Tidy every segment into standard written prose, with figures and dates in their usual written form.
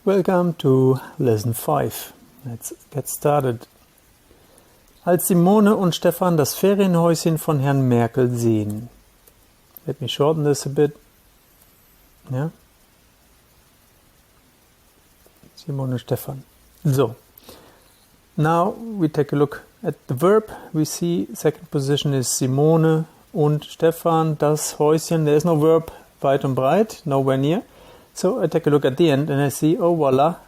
Welcome to Lesson 5. Let's get started. Als Simone und Stefan das Ferienhäuschen von Herrn Merkel sehen. Let me shorten this a bit. Yeah. Simone und Stefan. So. Now we take a look at the verb. We see second position is Simone und Stefan, das Häuschen. There is no verb weit und breit, nowhere near. So I take a look at the end and I see, oh voila,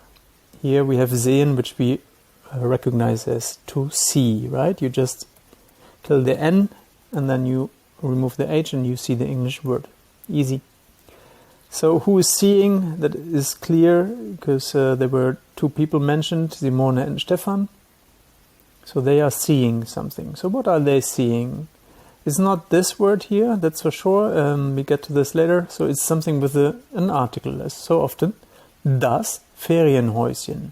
here we have sehen, which we recognize as to see, right? You just kill the N and then you remove the H and you see the English word. Easy. So who is seeing? That is clear because there were two people mentioned, Simone and Stefan. So they are seeing something. So what are they seeing? It's not this word here, that's for sure. We get to this later. So it's something with an article, as so often. Das Ferienhäuschen.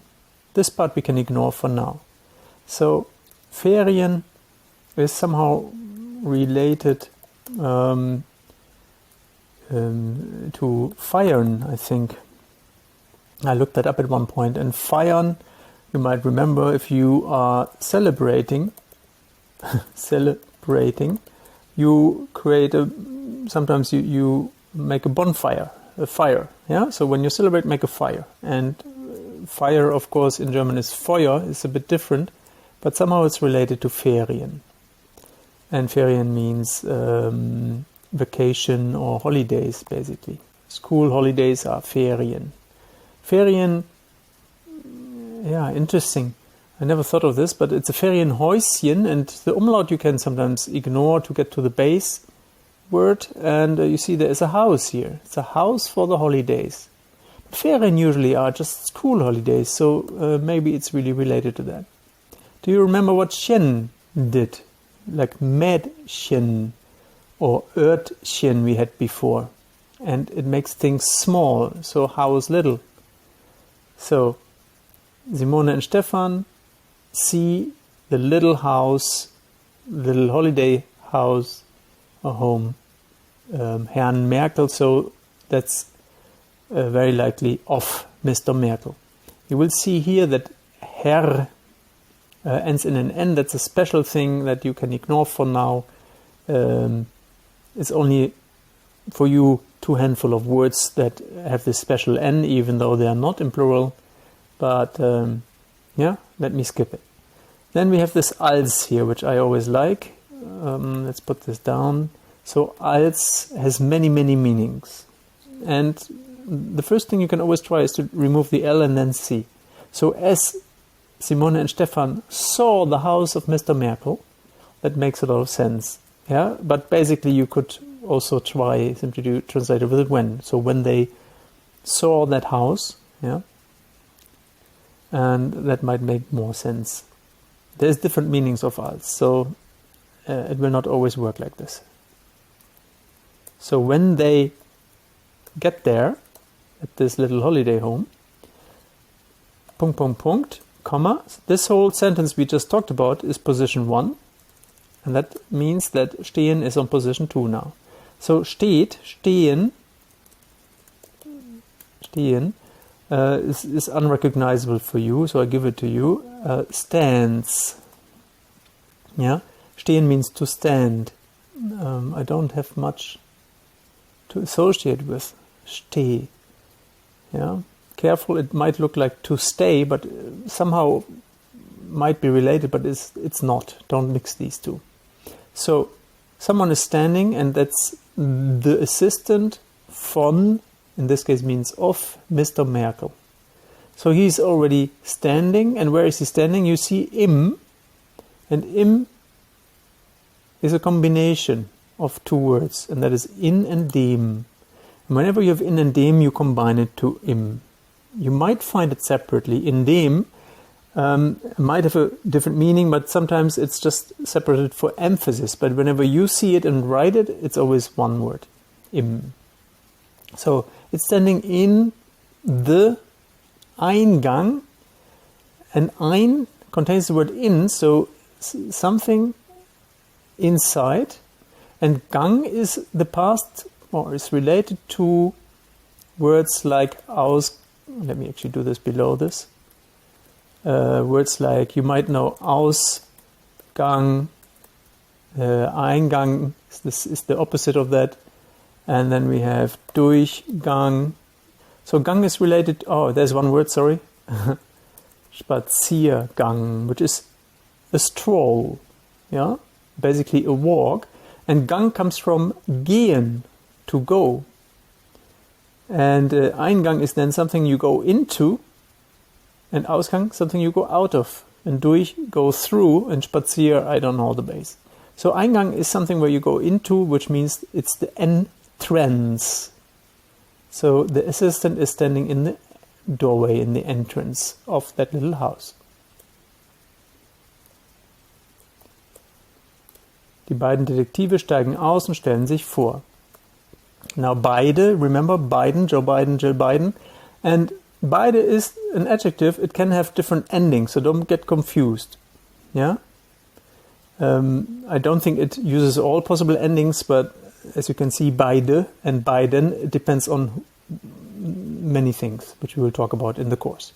This part we can ignore for now. So Ferien is somehow related to feiern, I think. I looked that up at one point. And feiern, you might remember if you are celebrating, you create sometimes you make a bonfire, a fire. Yeah. So when you celebrate, make a fire. And fire, of course, in German is Feuer. It's a bit different, but somehow it's related to Ferien. And Ferien means vacation or holidays, basically. School holidays are Ferien. Ferien, yeah, interesting. I never thought of this, but it's a Ferienhäuschen, and the umlaut you can sometimes ignore to get to the base word, and you see there is a house here. It's a house for the holidays. But Ferien usually are just school holidays, so maybe it's really related to that. Do you remember what Chen did? Like Mädchen or Örtchen we had before. And it makes things small, so house little. So Simone and Stefan see the little house, little holiday house or home, Herrn Merkel, so that's very likely of Mr. Merkel. You will see here that Herr ends in an N. That's a special thing that you can ignore for now. It's only for you two handful of words that have this special N, even though they are not in plural. But yeah, let me skip it. Then we have this als here, which I always like. Let's put this down. So als has many, many meanings. And the first thing you can always try is to remove the L and then C. So as Simone and Stefan saw the house of Mr. Merkel, that makes a lot of sense. Yeah, but basically you could also try simply to translate it with when. So when they saw that house, yeah, and that might make more sense. There's different meanings of als, so it will not always work like this. So when they get there, at this little holiday home, Punkt, Punkt, Punkt, comma, this whole sentence we just talked about is position 1, and that means that stehen is on position 2 now. So steht, stehen, is unrecognizable for you, so I give it to you. Stands. Yeah, stehen means to stand. I don't have much to associate with steh. Yeah, careful. It might look like to stay, but somehow might be related, but it's not. Don't mix these two. So someone is standing, and that's the assistant von. In this case means of Mr. Merkel. So he's already standing, and where is he standing? You see im, and im is a combination of two words, and that is in and dem. And whenever you have in and dem, you combine it to im. You might find it separately. In dem might have a different meaning, but sometimes it's just separated for emphasis. But whenever you see it and write it, it's always one word, im. So it's standing in the Eingang, and ein contains the word in, so something inside, and Gang is the past, or is related to words like let me actually do this below this. Words like, you might know Ausgang, Eingang, this is the opposite of that. And then we have Durchgang. So Gang is related, oh, there's one word, sorry. Spaziergang, which is a stroll, yeah, basically a walk. And Gang comes from gehen, to go. And Eingang is then something you go into, and Ausgang, something you go out of. And durch, go through, and Spazier, I don't know the base. So Eingang is something where you go into, which means it's the entrance. So the assistant is standing in the doorway, in the entrance of that little house. Die beiden Detektive steigen aus und stellen sich vor. Now beide, remember Biden, Joe Biden, Jill Biden, and beide is an adjective. It can have different endings, so don't get confused. Yeah. I don't think it uses all possible endings, but as you can see, beide and Biden, it depends on many things, which we will talk about in the course.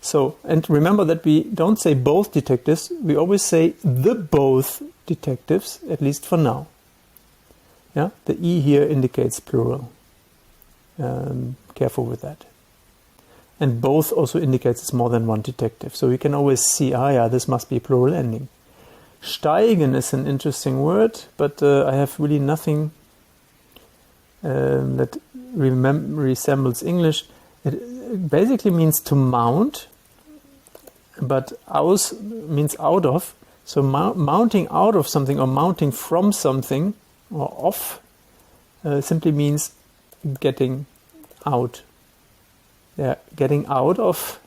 So, and remember that we don't say both detectives, we always say the both detectives, at least for now. Yeah, the E here indicates plural. Careful with that. And both also indicates it's more than one detective. So we can always see, yeah, this must be a plural ending. Steigen is an interesting word, but I have really nothing that resembles English. It basically means to mount, but aus means out of. So mounting out of something or mounting from something or off simply means getting out. They're getting out of,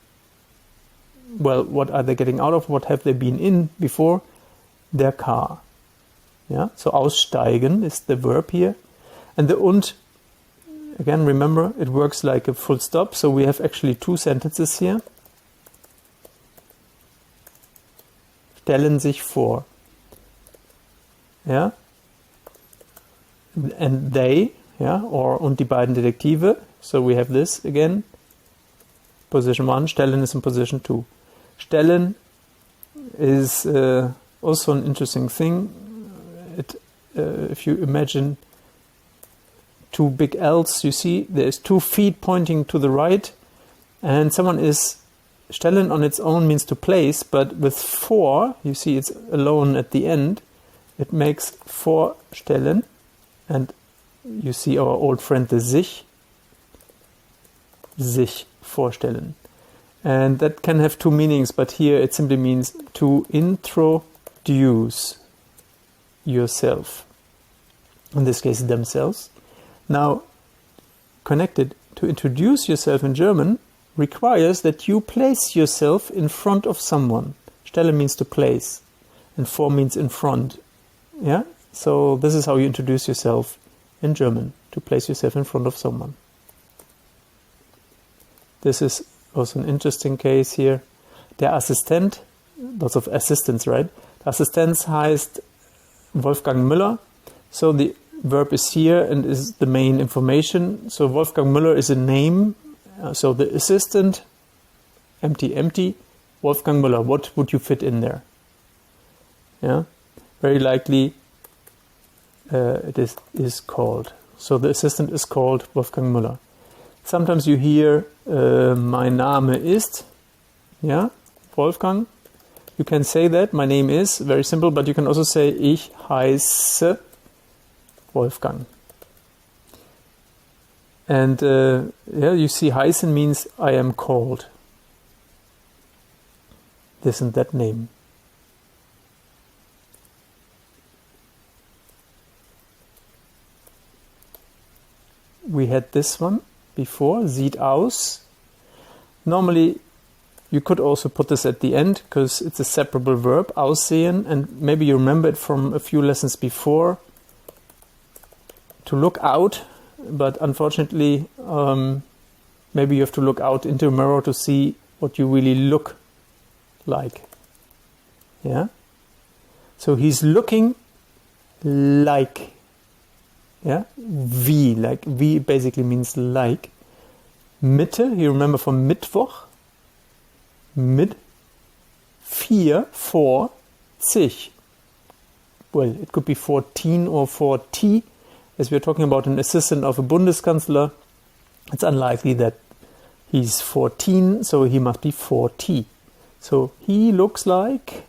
well, what are they getting out of? What have they been in before? Their car. Yeah, so aussteigen is the verb here. And the und, again, remember, it works like a full stop. So we have actually two sentences here. Stellen sich vor. Yeah. And they, yeah, or und die beiden Detektive. So we have this again. Position 1, stellen is in position 2. Stellen is also an interesting thing. If you imagine two big L's, you see there's 2 feet pointing to the right, and someone is stellen on its own means to place, but with 4, you see it's alone at the end, it makes vorstellen, and you see our old friend the sich vorstellen. And that can have 2 meanings, but here it simply means to introduce yourself. In this case, themselves. Now, connected, to introduce yourself in German requires that you place yourself in front of someone. Stelle means to place, and vor means in front. Yeah? So this is how you introduce yourself in German, to place yourself in front of someone. This is also an interesting case here. Der Assistent, lots of assistants, right? Der Assistent heißt Wolfgang Müller. So the verb is here and is the main information. So Wolfgang Müller is a name. So the assistant, empty. Wolfgang Müller, what would you fit in there? Yeah, very likely it is called. So the assistant is called Wolfgang Müller. Sometimes you hear mein Name ist, yeah, Wolfgang. You can say that, my name is, very simple, but you can also say ich heiße Wolfgang. And yeah, you see heißen means I am called. This and that name. We had this one before, sieht aus. Normally you could also put this at the end because it's a separable verb, aussehen, and maybe you remember it from a few lessons before. To look out, but unfortunately maybe you have to look out into a mirror to see what you really look like. Yeah? So he's looking like. Yeah? Wie, like, wie basically means like. Mitte, you remember from Mittwoch? Mit 4, 40. Well, it could be 14 or 40. As we're talking about an assistant of a Bundeskanzler, it's unlikely that he's 14, so he must be 40. So he looks like,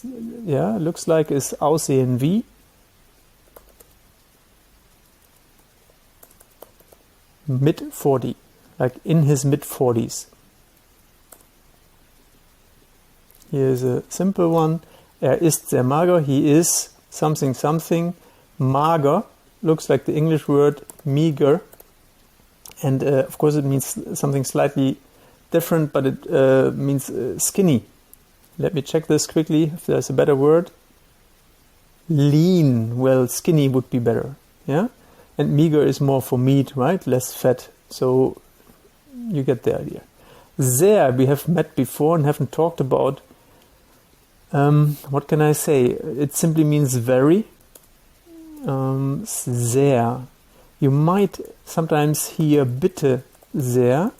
looks like is aussehen wie. Mid 40, like in his mid-40s. Here's a simple one. Ist sehr mager. He is something something. Mager looks like the English word meager. And of course it means something slightly different, but it means skinny. Let me check this quickly if there's a better word. Lean. Well, skinny would be better. Yeah? And meager is more for meat, right? Less fat. So you get the idea. Sehr, we have met before and haven't talked about. What can I say? It simply means very. Sehr. You might sometimes hear bitte sehr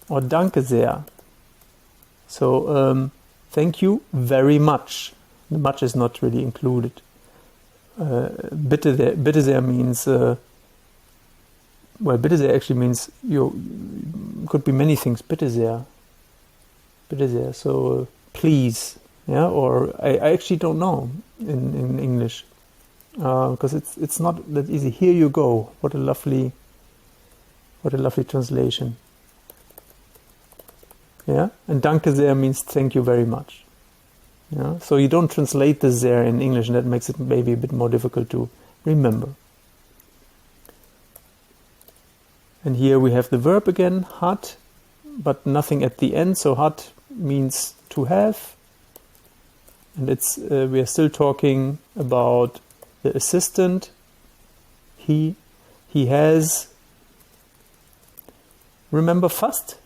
or danke sehr. So thank you very much. The much is not really included. Bitte sehr means bitte sehr actually means could be many things. Bitte sehr. So please, yeah. Or I actually don't know in English because it's not that easy. Here you go. What a lovely translation. Yeah, and danke sehr means thank you very much. Yeah, so you don't translate the sehr in English, and that makes it maybe a bit more difficult to remember. And here we have the verb again, hat, but nothing at the end. So hat means to have, and it's we are still talking about the assistant. He has. Remember fast?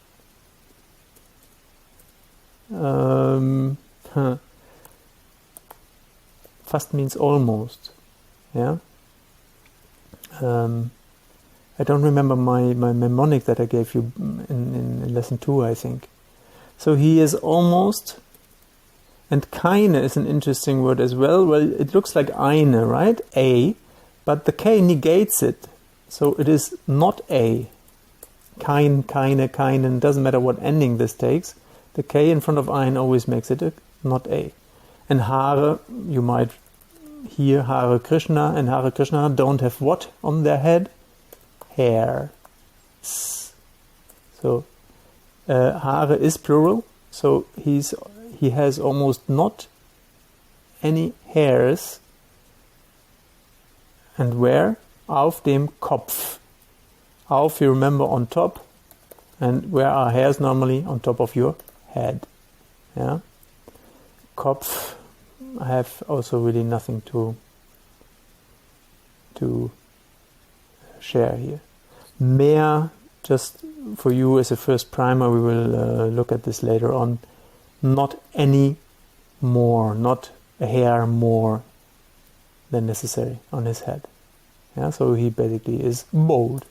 Fast means almost. Yeah. I don't remember my mnemonic that I gave you in lesson 2, I think. So he is almost, and keine is an interesting word as well. Well, it looks like eine, right? A, but the K negates it. So it is not a. Keine, keinen, doesn't matter what ending this takes. The K in front of ein always makes it not a. And Haare, you might hear Hare Krishna, and Hare Krishna don't have what on their head? Hair. So Haare is plural, so he has almost not any hairs. And where? Auf dem Kopf. Auf, you remember, on top. And where are hairs normally? On top of your head. Yeah. Kopf, I have also really nothing to share here. Mehr, just for you as a first primer, we will look at this later on. Not any more, not a hair more than necessary on his head. Yeah, so he basically is bald.